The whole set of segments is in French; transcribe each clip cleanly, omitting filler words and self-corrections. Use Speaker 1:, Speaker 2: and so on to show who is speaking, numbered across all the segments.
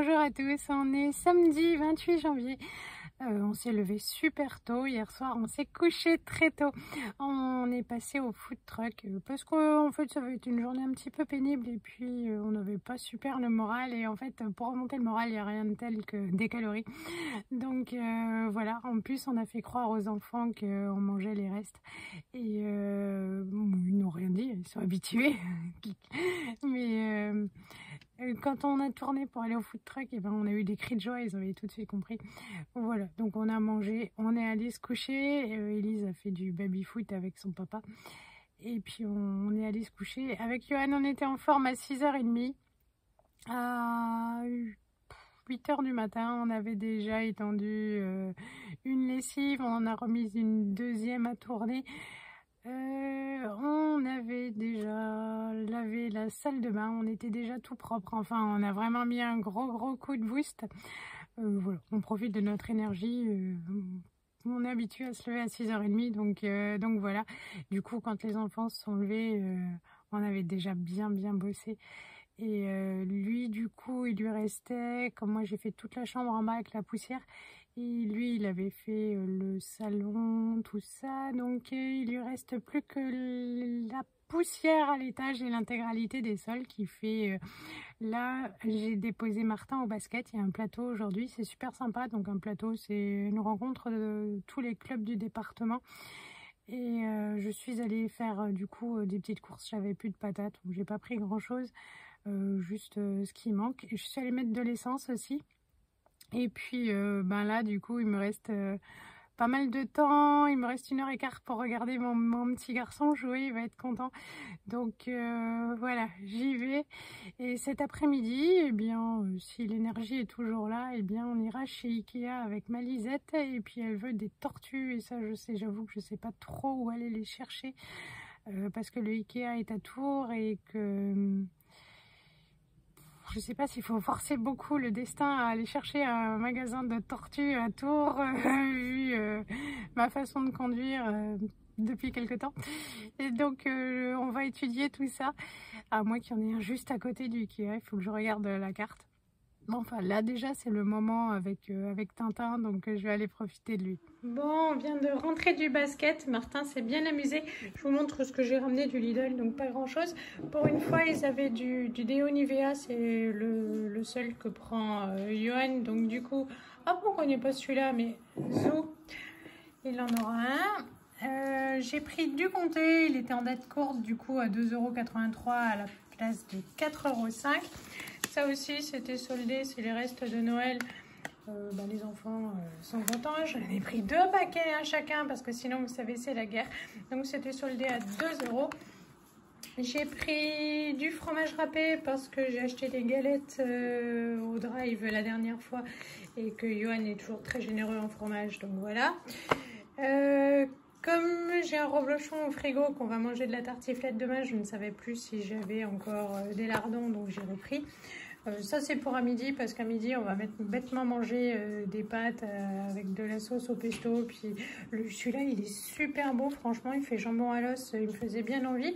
Speaker 1: Bonjour à tous, on est samedi 28 janvier. On s'est levé super tôt. Hier soir, on s'est couché très tôt. On est passé au food truck parce qu'en fait, ça avait été une journée un petit peu pénible et puis on n'avait pas super le moral. Et en fait, pour remonter le moral, il n'y a rien de tel que des calories. Donc voilà, en plus, on a fait croire aux enfants qu'on mangeait les restes. Et ils n'ont rien dit, ils sont habitués. Mais quand on a tourné pour aller au food truck, et ben, on a eu des cris de joie, ils avaient tout de suite compris. Voilà, donc on a mangé, on est allé se coucher. Elise a fait du baby foot avec son papa. Et puis on est allé se coucher. Avec Johan, on était en forme à 6h30. À 8h du matin, on avait déjà étendu une lessive, on en a remis une deuxième à tourner. On avait déjà lavé la salle de bain, on était déjà tout propre. Enfin, on a vraiment mis un gros coup de boost. Voilà, on profite de notre énergie. On est habitué à se lever à 6h30, donc voilà. Du coup, quand les enfants se sont levés, on avait déjà bien bossé. Et lui, du coup, il lui restait, comme moi j'ai fait toute la chambre en bas avec la poussière, et lui, il avait fait le salon, tout ça, donc il lui reste plus que la poussière à l'étage et l'intégralité des sols qui fait... Là, j'ai déposé Martin au basket, il y a un plateau aujourd'hui, c'est super sympa, donc un plateau, c'est une rencontre de tous les clubs du département. Et je suis allée faire du coup des petites courses, j'avais plus de patates, donc j'ai pas pris grand chose. Juste ce qui manque. Et je suis allée mettre de l'essence aussi. Et puis là du coup il me reste pas mal de temps. Il me reste 1h15 pour regarder mon petit garçon jouer, il va être content. Donc voilà, j'y vais. Et cet après-midi, eh bien si l'énergie est toujours là, eh bien on ira chez Ikea avec ma Lisette. Et puis elle veut des tortues et ça j'avoue que je sais pas trop où aller les chercher. Parce que le Ikea est à Tours et que... je sais pas s'il faut forcer beaucoup le destin à aller chercher un magasin de tortues à Tours, vu ma façon de conduire depuis quelque temps. Et donc on va étudier tout ça, à moins qu'il y en ait un juste à côté du Ikea, il faut que je regarde la carte. Bon, enfin là déjà c'est le moment avec Tintin, donc je vais aller profiter de lui. Bon, on vient de rentrer du basket, Martin s'est bien amusé. Je vous montre ce que j'ai ramené du Lidl, donc pas grand chose. Pour une fois ils avaient du déo Nivea, c'est le seul que prend Johan, donc du coup, hop, on connaît pas celui-là, mais Zou, il en aura un. J'ai pris du Comté, il était en date courte, du coup à 2,83 € à la place de 4,05 €. Ça aussi, c'était soldé, c'est les restes de Noël. Les enfants sont contents. J'en ai pris 2 paquets chacun parce que sinon, vous savez, c'est la guerre. Donc, c'était soldé à 2 €. J'ai pris du fromage râpé parce que j'ai acheté des galettes au drive la dernière fois et que Johan est toujours très généreux en fromage. Donc, voilà. Comme j'ai un reblochon au frigo qu'on va manger de la tartiflette demain, je ne savais plus si j'avais encore des lardons, donc j'ai repris. Ça c'est pour à midi, parce qu'à midi on va bêtement manger des pâtes avec de la sauce au pesto. Puis celui-là il est super beau, franchement il fait jambon à l'os, il me faisait bien envie.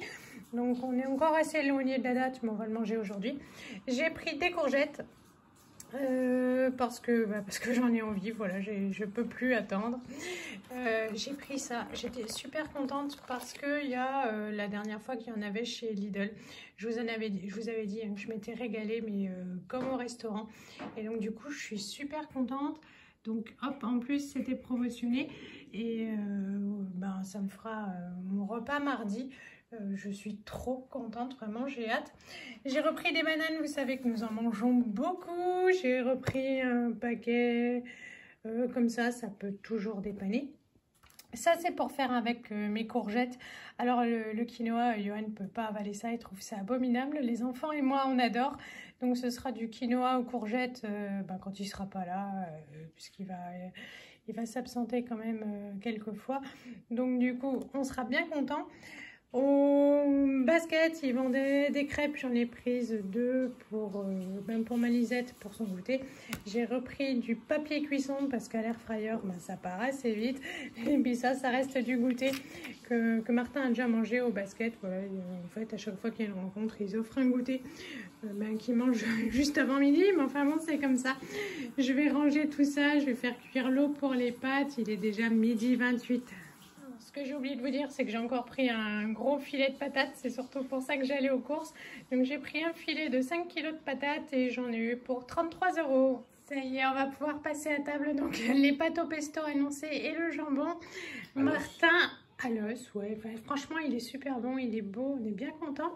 Speaker 1: Donc on est encore assez éloigné de la date, mais on va le manger aujourd'hui. J'ai pris des courgettes. Parce que j'en ai envie, voilà, je peux plus attendre. J'ai pris ça, j'étais super contente parce que il y a la dernière fois qu'il y en avait chez Lidl, je vous avais dit que je m'étais régalée, mais comme au restaurant, et donc du coup je suis super contente. Donc hop, en plus c'était promotionné et ça me fera mon repas mardi. Je suis trop contente, vraiment, j'ai hâte. J'ai repris des bananes, vous savez que nous en mangeons beaucoup. J'ai repris un paquet comme ça peut toujours dépanner. Ça, c'est pour faire avec mes courgettes. Alors, le quinoa, Johan ne peut pas avaler ça, il trouve ça abominable. Les enfants et moi, on adore. Donc, ce sera du quinoa aux courgettes quand il ne sera pas là, puisqu'il va s'absenter quand même quelques fois. Donc, du coup, on sera bien content. Au basket, ils vendaient des crêpes. J'en ai prise 2 pour, même pour ma Lisette, pour son goûter. J'ai repris du papier cuisson parce qu'à l'air fryer, ben, ça part assez vite. Et puis ça reste du goûter que Martin a déjà mangé au basket. Voilà, en fait, à chaque fois qu'il y a une rencontre, ils offrent un goûter qui mange juste avant midi. Mais enfin bon, c'est comme ça. Je vais ranger tout ça. Je vais faire cuire l'eau pour les pâtes. Il est déjà midi 28. Ce que j'ai oublié de vous dire, c'est que j'ai encore pris un gros filet de patates. C'est surtout pour ça que j'allais aux courses. Donc j'ai pris un filet de 5 kg de patates et j'en ai eu pour 33 €. Ça y est, on va pouvoir passer à table. Donc les pâtes au pesto énoncées et le jambon. Martin à l'os, ouais. Enfin, franchement, il est super bon, il est beau, on est bien content.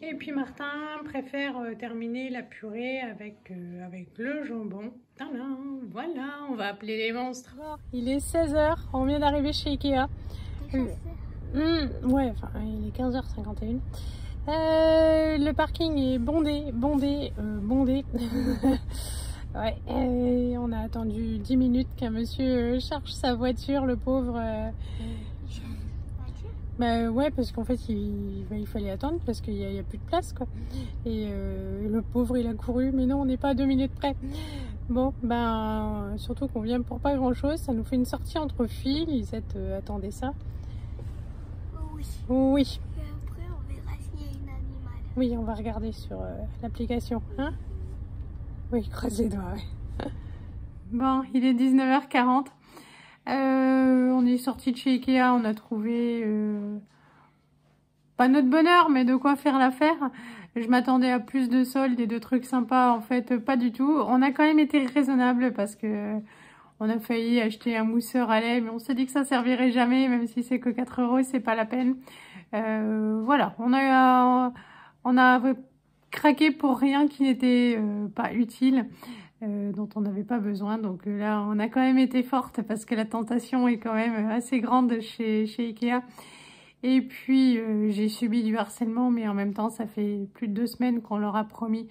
Speaker 1: Et puis Martin préfère terminer la purée avec le jambon. Tadam, voilà, on va appeler les monstres. Il est 16 h, on vient d'arriver chez Ikea. Ouais, enfin, il est 15 h 51. Le parking est bondé. Ouais, et on a attendu 10 minutes qu'un monsieur charge sa voiture, le pauvre. Bah ouais, parce qu'en fait il fallait attendre parce qu'il n'y a plus de place quoi. Et le pauvre il a couru, mais non, on n'est pas à 2 minutes près. Bon, ben surtout qu'on vient pour pas grand chose, ça nous fait une sortie entre filles. Lisette attendait ça.
Speaker 2: Oui.
Speaker 1: Oui.
Speaker 2: Et après on verra s'il y a une animal.
Speaker 1: Oui, on va regarder sur l'application. Hein? Oui, croise les doigts. Ouais. Bon, il est 19 h 40. On est sorti de chez Ikea, on a trouvé pas notre bonheur, mais de quoi faire l'affaire. Je m'attendais à plus de soldes et de trucs sympas, en fait, pas du tout. On a quand même été raisonnable parce que on a failli acheter un mousseur à lait, mais on s'est dit que ça servirait jamais, même si c'est que 4 €, c'est pas la peine. Voilà, on a craqué pour rien qui n'était pas utile. Dont on n'avait pas besoin, donc là on a quand même été forte parce que la tentation est quand même assez grande chez Ikea. Et puis j'ai subi du harcèlement, mais en même temps ça fait plus de 2 semaines qu'on leur a promis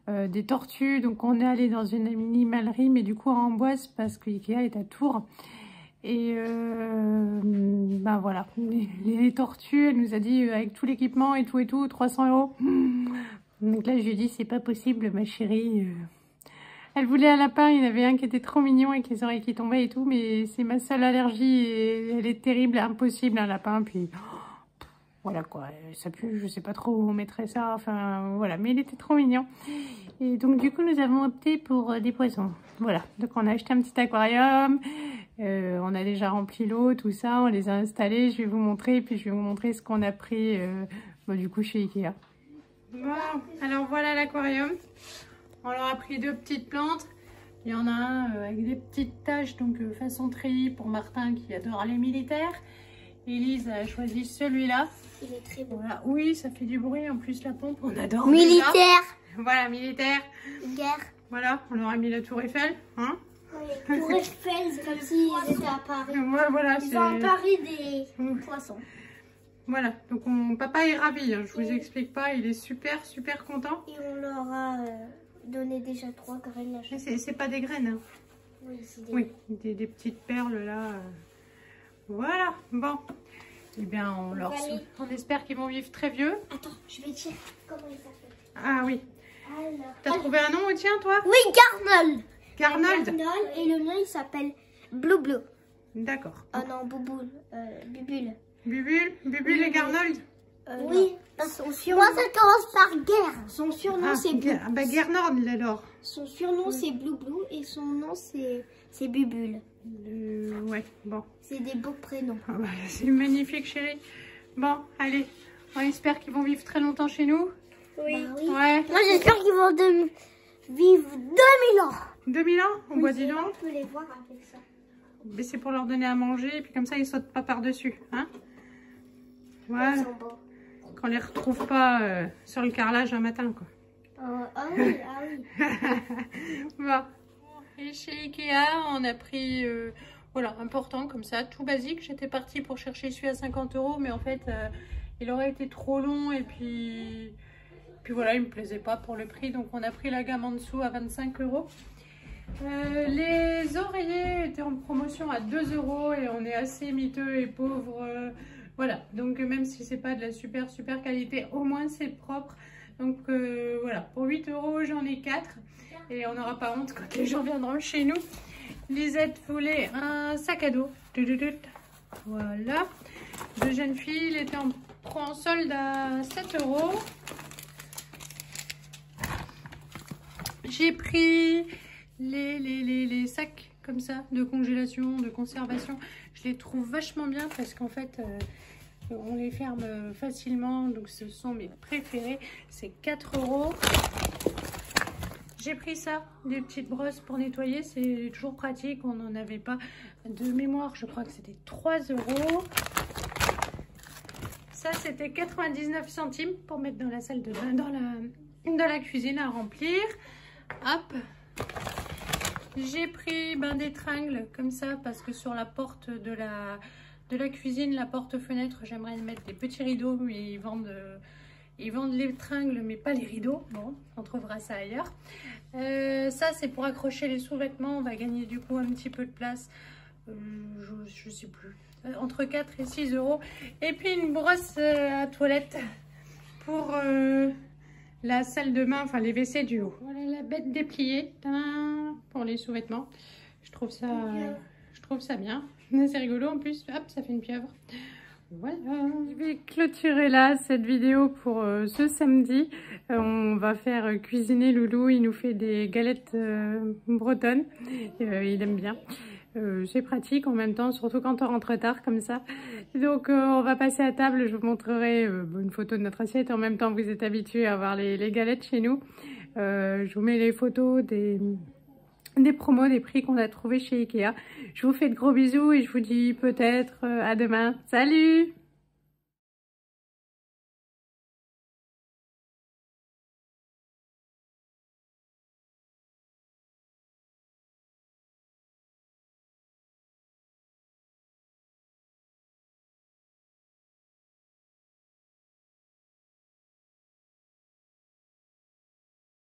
Speaker 1: des tortues, donc on est allé dans une animalerie, mais du coup à Amboise parce que Ikea est à Tours. Et ben voilà, les tortues, elle nous a dit avec tout l'équipement et tout 300 €. Donc là je lui ai dit c'est pas possible ma chérie. Elle voulait un lapin, il y en avait un qui était trop mignon avec les oreilles qui tombaient et tout, mais c'est ma seule allergie et elle est terrible, impossible un lapin, puis voilà quoi, ça pue, je sais pas trop où on mettrait ça, enfin voilà, mais il était trop mignon. Et donc du coup nous avons opté pour des poissons, voilà, donc on a acheté un petit aquarium, on a déjà rempli l'eau, tout ça, on les a installés, je vais vous montrer, puis je vais vous montrer ce qu'on a pris du coup chez Ikea. Bon, alors voilà l'aquarium. On leur a pris 2 petites plantes. Il y en a un avec des petites taches, donc façon treillis pour Martin qui adore les militaires. Elise a choisi celui-là.
Speaker 2: Il est très beau.
Speaker 1: Voilà. Oui, ça fait du bruit. En plus, la pompe, on adore.
Speaker 2: Militaire.
Speaker 1: Déjà. Voilà, militaire.
Speaker 2: Guerre.
Speaker 1: Voilà, on leur a mis la tour Eiffel. Hein,
Speaker 2: Oui, Tour Eiffel, c'est comme s'ils étaient à Paris.
Speaker 1: ouais, voilà,
Speaker 2: Ils ont à Paris des poissons.
Speaker 1: Voilà, donc papa est ravi. Hein, je vous explique pas, il est super content.
Speaker 2: Et on leur a donné déjà 3 graines à chaque.
Speaker 1: C'est pas des graines. Hein.
Speaker 2: Oui, c'est des...
Speaker 1: Oui, des petites perles là. Voilà, bon. Eh bien, on espère qu'ils vont vivre très vieux.
Speaker 2: Attends, je vais dire comment il s'appelle.
Speaker 1: Ah oui.
Speaker 2: Alors...
Speaker 1: T'as trouvé un nom au tien, toi?
Speaker 2: Oui, Garnold.
Speaker 1: Garnold.
Speaker 2: Et le nom, il s'appelle Blue.
Speaker 1: D'accord.
Speaker 2: Ah non, Bubule.
Speaker 1: Bubule et Garnold.
Speaker 2: Oui. Son surnom... Moi, ça commence par guerre. Son surnom, c'est Blue.
Speaker 1: Bah, Garnold, alors.
Speaker 2: Son surnom, c'est Blue et son nom, c'est Bubule.
Speaker 1: Ouais, bon.
Speaker 2: C'est des beaux prénoms.
Speaker 1: Ah bah, c'est magnifique, chérie. Bon, allez. On espère qu'ils vont vivre très longtemps chez nous.
Speaker 2: Oui. Bah, oui.
Speaker 1: Ouais.
Speaker 2: Moi, j'espère qu'ils vont vivre 2000 ans.
Speaker 1: 2000 ans? On voit, dis donc.
Speaker 2: On peut les voir avec ça.
Speaker 1: Mais c'est pour leur donner à manger, et puis comme ça, ils sautent pas par-dessus. Hein? Voilà. Qu'on les retrouve pas sur le carrelage un matin, quoi.
Speaker 2: Ah oui, ah oui.
Speaker 1: Bon. Et chez Ikea, on a pris, voilà, important comme ça, tout basique. J'étais partie pour chercher celui à 50 €, mais en fait, il aurait été trop long et puis voilà, il me plaisait pas pour le prix. Donc on a pris la gamme en dessous à 25 €. Les oreillers étaient en promotion à 2 € et on est assez miteux et pauvres. Voilà, donc même si c'est pas de la super qualité, au moins c'est propre. Donc voilà, pour 8 € j'en ai 4 et on n'aura pas honte quand les gens viendront chez nous. Lisette voulait un sac à dos. Voilà, de jeune fille, il était en solde à 7 €. J'ai pris les sacs comme ça de congélation, de conservation. Je les trouve vachement bien parce qu'en fait on les ferme facilement, donc ce sont mes préférés. C'est 4 €. J'ai pris ça, des petites brosses pour nettoyer, c'est toujours pratique. On n'en avait pas de mémoire, je crois que c'était 3 €. Ça c'était 99 centimes pour mettre dans la salle de bain, dans la cuisine à remplir. Hop, j'ai pris des tringles comme ça parce que sur la porte de la cuisine, la porte-fenêtre, j'aimerais mettre des petits rideaux, mais ils vendent les tringles mais pas les rideaux. Bon, on trouvera ça ailleurs. Ça c'est pour accrocher les sous-vêtements, on va gagner du coup un petit peu de place. Je sais plus, entre 4 et 6 €. Et puis une brosse à toilette pour la salle de bain, enfin les WC du haut. Voilà la bête dépliée pour les sous-vêtements. Je trouve ça bien. C'est rigolo en plus. Hop, ça fait une pieuvre. Voilà. Je vais clôturer là cette vidéo pour ce samedi. On va faire cuisiner Loulou. Il nous fait des galettes bretonnes. Il aime bien. C'est pratique en même temps, surtout quand on rentre tard comme ça. Donc on va passer à table, je vous montrerai une photo de notre assiette. En même temps, vous êtes habitués à voir les galettes chez nous. Je vous mets les photos des promos, des prix qu'on a trouvés chez Ikea. Je vous fais de gros bisous et je vous dis peut-être à demain. Salut!